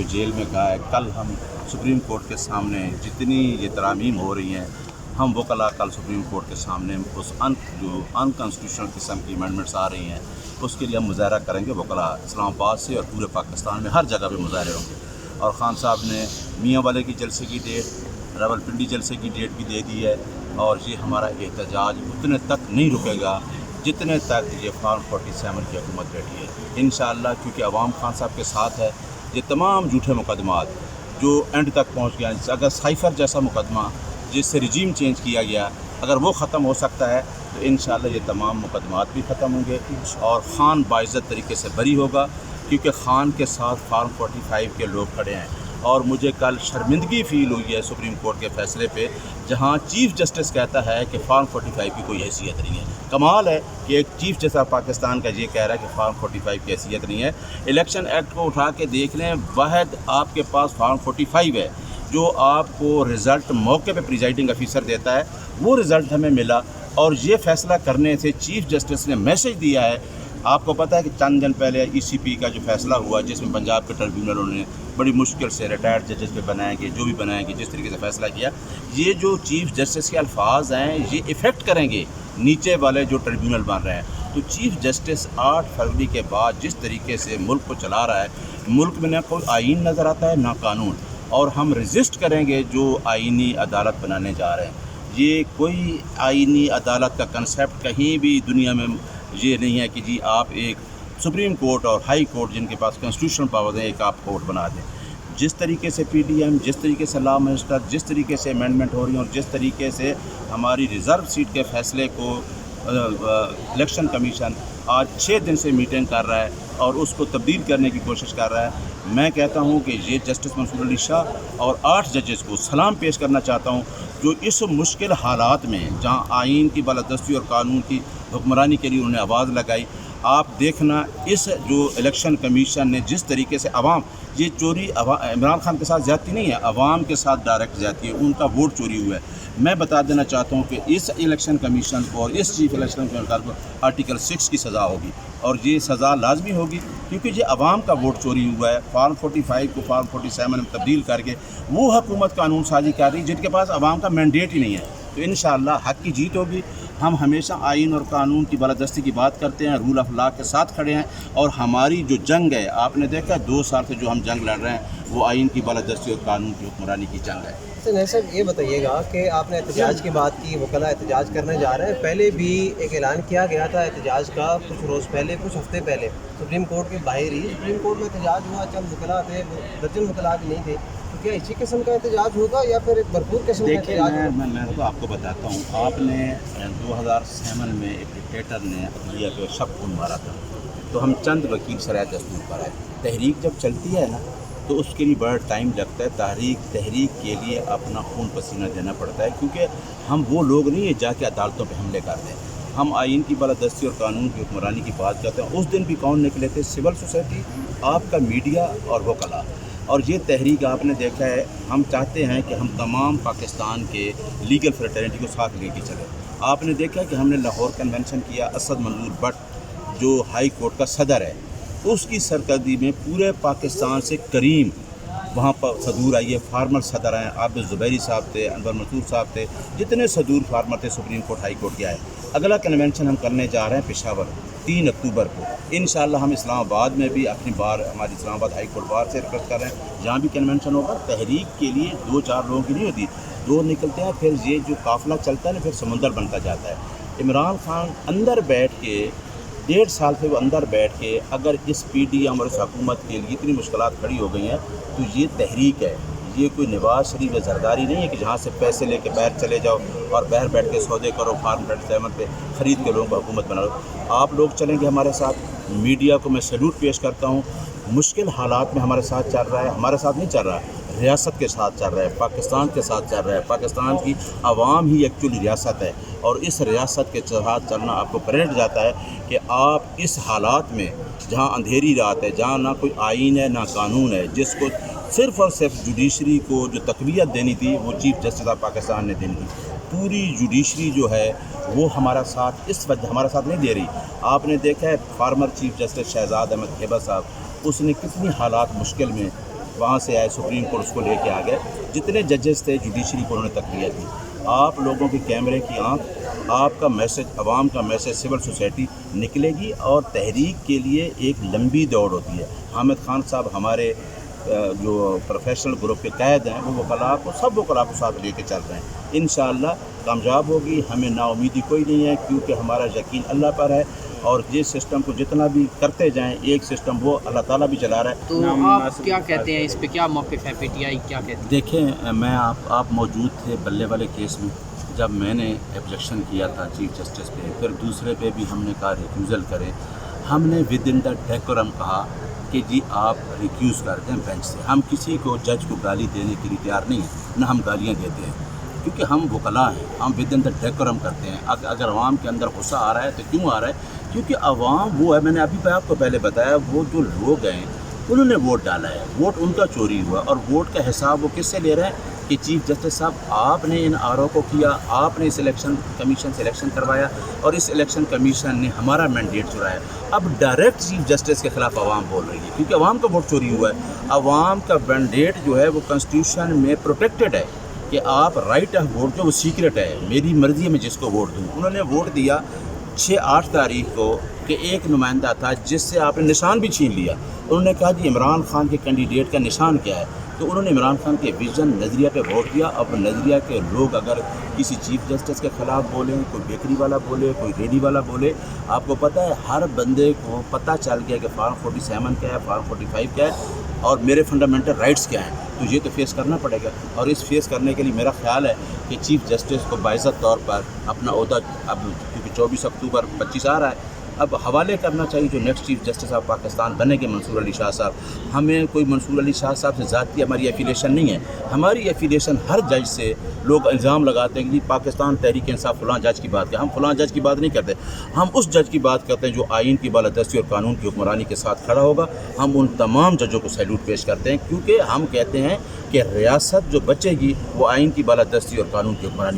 जो जेल में गया है, कल हम सुप्रीम कोर्ट के सामने जितनी ये तरामीम हो रही हैं, हम वकला कल सुप्रीम कोर्ट के सामने उस जो अनकॉन्स्टिट्यूशनल किस्म की अमेंडमेंट्स आ रही हैं उसके लिए हम मुजाहरा करेंगे। वकला इस्लामाबाद से और पूरे पाकिस्तान में हर जगह पे मुजाहरे होंगे। और ख़ान साहब ने मियाँ वाले की जलसे की डेट, रावलपिंडी जलसे की डेट भी दे दी है। और ये हमारा एहतजाज उतने तक नहीं रुकेगा जितने तक ये फार्म 47 की हुकूमत बैठी है इंशाअल्लाह, क्योंकि अवाम खान साहब के साथ है। ये तमाम झूठे मुकदमात जो एंड तक पहुँच गया, अगर साइफर जैसा मुकदमा जिससे रिजीम चेंज किया गया, अगर वो ख़त्म हो सकता है तो इंशाअल्लाह ये तमाम मुकदमात भी ख़त्म होंगे और ख़ान बाइज़्ज़त तरीके से बरी होगा, क्योंकि ख़ान के साथ फार्म 45 के लोग खड़े हैं। और मुझे कल शर्मिंदगी फ़ील हुई है सुप्रीम कोर्ट के फ़ैसले पे, जहां चीफ़ जस्टिस कहता है कि फार्म 45 की कोई हैसियत नहीं है। कमाल है कि एक चीफ़ जस्टिस पाकिस्तान का ये कह रहा है कि फार्म 45 की हैसियत नहीं है। इलेक्शन एक्ट को उठा के देख लें, वाहिद आपके पास फार्म 45 है जो आपको रिज़ल्ट मौके पे प्रिजाइडिंग अफीसर देता है। वो रिज़ल्ट हमें मिला और ये फ़ैसला करने से चीफ़ जस्टिस ने मैसेज दिया है। आपको पता है कि चंद दिन पहले ECP का जो फ़ैसला हुआ, जिसमें पंजाब के ट्रिब्यूनलों ने बड़ी मुश्किल से रिटायर्ड जजेस पे बनाएंगे, जो भी बनाएंगे, जिस तरीके से फ़ैसला किया, ये जो चीफ़ जस्टिस के अल्फाज हैं ये इफ़ेक्ट करेंगे नीचे वाले जो ट्रिब्यूनल बन रहे हैं। तो चीफ़ जस्टिस 8 फरवरी के बाद जिस तरीके से मुल्क को चला रहा है, मुल्क में ना कोई आइन नज़र आता है ना कानून, और हम रजिस्ट करेंगे जो आइनी अदालत बनाने जा रहे हैं। ये कोई आइनी अदालत का कंसेप्ट कहीं भी दुनिया में ये नहीं है कि जी आप एक सुप्रीम कोर्ट और हाई कोर्ट जिनके पास कॉन्स्टिट्यूशनल पावर है, एक आप कोर्ट बना दें। जिस तरीके से PDM, जिस तरीके से लॉ मिनिस्टर, जिस तरीके से अमेंडमेंट हो रही है और जिस तरीके से हमारी रिज़र्व सीट के फ़ैसले को इलेक्शन कमीशन आज 6 दिन से मीटिंग कर रहा है और उसको तब्दील करने की कोशिश कर रहा है, मैं कहता हूं कि ये जस्टिस मंसूर अली शाह और 8 जजेस को सलाम पेश करना चाहता हूं, जो इस मुश्किल हालात में जहां आइन की बालादस्ती और कानून की हुक्मरानी के लिए उन्होंने आवाज़ लगाई। आप देखना इस जो इलेक्शन कमीशन ने जिस तरीके से अवाम, ये चोरी इमरान खान के साथ ज़्यादती नहीं है, अवाम के साथ डायरेक्ट ज़्यादती है, उनका वोट चोरी हुआ है। मैं बता देना चाहता हूँ कि इस इलेक्शन कमीशन को और इस चीफ इलेक्शन कमीशन को आर्टिकल 6 की सज़ा होगी और ये सज़ा लाजमी होगी, क्योंकि ये अवाम का वोट चोरी हुआ है। फार्म 45 को फार्म 47 में तब्दील करके वो हुकूमत कानून साजी कर रही है जिनके पास अवाम का मैंडेट ही नहीं है। तो इंशाअल्लाह हक़ की जीत होगी। हम हमेशा आइन और कानून की बालादस्ती की बात करते हैं, रूल ऑफ लॉ के साथ खड़े हैं, और हमारी जो जंग है, आपने देखा 2 साल से जो हम जंग लड़ रहे हैं वो आइन की बालादस्ती और कानून की हुक्मरानी की जंग है। नहीं सर, ये बताइएगा कि आपने एहतजाज की बात की, वकला एहतजाज करने जा रहे हैं। पहले भी एक ऐलान किया गया था एहतजाज का, कुछ रोज़ पहले, कुछ हफ्ते पहले सुप्रीम कोर्ट के बाहर ही। सुप्रीम कोर्ट में एहतजाज हुआ, चंद वकला थे, दर्जन वकला भी नहीं थे। तो क्या इसी किस्म का एहतजाज होगा या फिर एक भरपूर किस्म का एहतजाज होगा? मैं तो आपको बताता हूँ, आपने 2007 में एक डिक्टेटर ने अदलिया पे शब खून मारा था, तो हम चंद वकील शराय दस्तूर पर आए। तहरीक जब चलती है ना तो उसके लिए बड़ा टाइम लगता है। तहरीक के लिए अपना खून पसीना देना पड़ता है, क्योंकि हम वो लोग नहीं है जाके अदालतों पे हमले करते हैं। हम आइन की बालादस्ती और कानून की हुक्मरानी की बात करते हैं। उस दिन भी कौन निकले थे? सिविल सोसाइटी, आपका मीडिया और वकला। और ये तहरीक आपने देखा है, हम चाहते हैं कि हम तमाम पाकिस्तान के लीगल फ्रेटर्निटी को साथ लेके चलें। आपने देखा कि हमने लाहौर कन्वेंशन किया, असद मंजूर भट्ट जो हाई कोर्ट का सदर है उसकी सरकर्दी में पूरे पाकिस्तान से करीम वहाँ पर सदूर आई है, फार्मर सदर हैं, आबिद ज़ुबैरी साहब थे, अनवर मंसूर साहब थे, जितने सदूर फार्मर थे सुप्रीम कोर्ट हाई कोर्ट के आए। अगला कन्वेंशन हम करने जा रहे हैं पेशावर 3 अक्टूबर को। इंशाअल्लाह हम इस्लामाबाद में भी अपनी बार, हमारी इस्लामाबाद हाई कोर्ट बार से रिक्वेस्ट कर रहे हैं, जहाँ भी कन्वेंशन होगा। तहरीक के लिए 2-4 लोगों की नहीं होती, 2 निकलते हैं, फिर ये जो काफ़िला चलता है ना, फिर समुंदर बनता जाता है। इमरान खान अंदर बैठ के 1.5 साल से वो अंदर बैठ के, अगर इस PDM और इस हुकूमत के लिए इतनी मुश्किलात खड़ी हो गई हैं, तो ये तहरीक है, ये कोई नवाज शरीफ या जरदारी नहीं है कि जहाँ से पैसे लेके बाहर चले जाओ और बाहर बैठ के सौदे करो, फार्म 47 पे ख़रीद के लोगों को हुकूमत बना लो। आप लोग चलेंगे हमारे साथ। मीडिया को मैं सैल्यूट पेश करता हूँ, मुश्किल हालात में हमारे साथ चल रहा है। हमारे साथ नहीं चल रहा है, रियासत के साथ चल रहा है, पाकिस्तान के साथ चल रहा है। पाकिस्तान की आवाम ही एक्चुअली रियासत है, और इस रियासत के साथ चलना आपको प्रेरित जाता है कि आप इस हालात में, जहाँ अंधेरी रात है, जहाँ ना कोई आइन है ना कानून है, जिसको सिर्फ़ और सिर्फ जुडिशरी को जो तक़वियत देनी थी वो चीफ जस्टिस ऑफ पाकिस्तान ने देनी थी। पूरी जुडिशरी जो है वो हमारा साथ इस वजह हमारा साथ नहीं दे रही। आपने देखा है former chief justice Shahzad Ahmed खेबर साहब, उसने कितनी हालात मुश्किल में वहाँ से आए, सुप्रीम कोर्ट उसको लेके आ गए। जितने जजेस थे जुडिशरी को उन्होंने तकरीर की। आप लोगों के कैमरे की आँख, आपका मैसेज, अवाम का मैसेज सिविल सोसाइटी निकलेगी और तहरीक के लिए एक लंबी दौड़ होती है। हामिद खान साहब हमारे जो प्रोफेशनल ग्रुप के कायद हैं, वो वकला को, सब वकला को साथ लेके चल रहे हैं। इंशाअल्लाह कामयाब होगी, हमें नाउमीदी कोई नहीं है, क्योंकि हमारा यकीन अल्लाह पर है। और जिस सिस्टम को जितना भी करते जाएं, एक सिस्टम वो अल्लाह ताला भी चला रहा है। तो आप क्या कहते हैं इस पे, क्या मौक़िफ़ है पीटीआई, क्या कहती है? देखें, मैं आप मौजूद थे बल्ले वाले केस में, जब मैंने ऑब्जेक्शन किया था चीफ जस्टिस पे, फिर दूसरे पे भी हमने कहा रिक्यूज़ल करें। हमने विद इन द डेकोरम कहा कि जी आप रिक्यूज़ कर दें बेंच से। हम किसी को, जज को गाली देने के लिए तैयार नहीं हैं, ना हम गालियाँ देते हैं, क्योंकि हम वकला हैं, हम विद इन द डेकोरम करते हैं। अगर अवाम के अंदर गुस्सा आ रहा है तो क्यों आ रहा है? क्योंकि अवाम वो है, मैंने अभी आपको पहले बताया, वो जो लोग हैं उन्होंने वोट डाला है, वोट उनका चोरी हुआ, और वोट का हिसाब वो किससे ले रहे हैं कि चीफ जस्टिस साहब आपने इन आरओ को किया, आपने इस इलेक्शन कमीशन से इलेक्शन करवाया, और इस इलेक्शन कमीशन ने हमारा मैंडेट चुराया। अब डायरेक्ट चीफ जस्टिस के खिलाफ आवाम बोल रही है, क्योंकि आवाम का वोट चोरी हुआ है। आवाम का मैंडेट जो है वो कॉन्स्टिट्यूशन में प्रोटेक्टेड है कि आप राइट ऑफ वोट जो वो सीक्रेट है, मेरी मर्ज़ी है मैं जिसको वोट दूँ। उन्होंने वोट दिया 6-8 तारीख को कि एक नुमाइंदा था जिससे आपने निशान भी छीन लिया। उन्होंने कहा कि इमरान खान के कैंडिडेट का निशान क्या है, तो उन्होंने इमरान खान के विजन, नज़रिया पे वोट दिया। अब नज़रिया के लोग अगर किसी चीफ जस्टिस के ख़िलाफ़ बोलें, कोई बेकरी वाला बोले, कोई रेडी वाला बोले, आपको पता है हर बंदे को पता चल गया कि फार्म 47 क्या है, फार्म 45 क्या है, और मेरे फंडामेंटल राइट्स क्या हैं। तो ये तो फेस करना पड़ेगा, और इस फेस करने के लिए मेरा ख्याल है कि चीफ जस्टिस को बाइज़्ज़त तौर पर अपना ओहदा, अब क्योंकि 24 अक्टूबर 25 आ रहा है, अब हवाले करना चाहिए जो next chief justice of Pakistan बनेंगे, मंसूर अली शाह साहब। हमें कोई मंसूर अली शाह साहब से ज़ाती हमारी एफिलेशन नहीं है। हमारी एफिलेशन हर जज से, लोग इल्ज़ाम लगाते हैं कि पाकिस्तान तहरीक इंसाफ फ़लाँ जज की बात है। हम फ़लाँ जज की बात नहीं करते, हम उस जज की बात करते हैं जो आइन की बालादस्ती और कानून की हुक्मरानी के साथ खड़ा होगा। हम उन तमाम जजों को सैल्यूट पेश करते हैं, क्योंकि हम कहते हैं कि रियासत जो बचेगी वो आइन की बालादस्ती और कानून की हुक्मरानी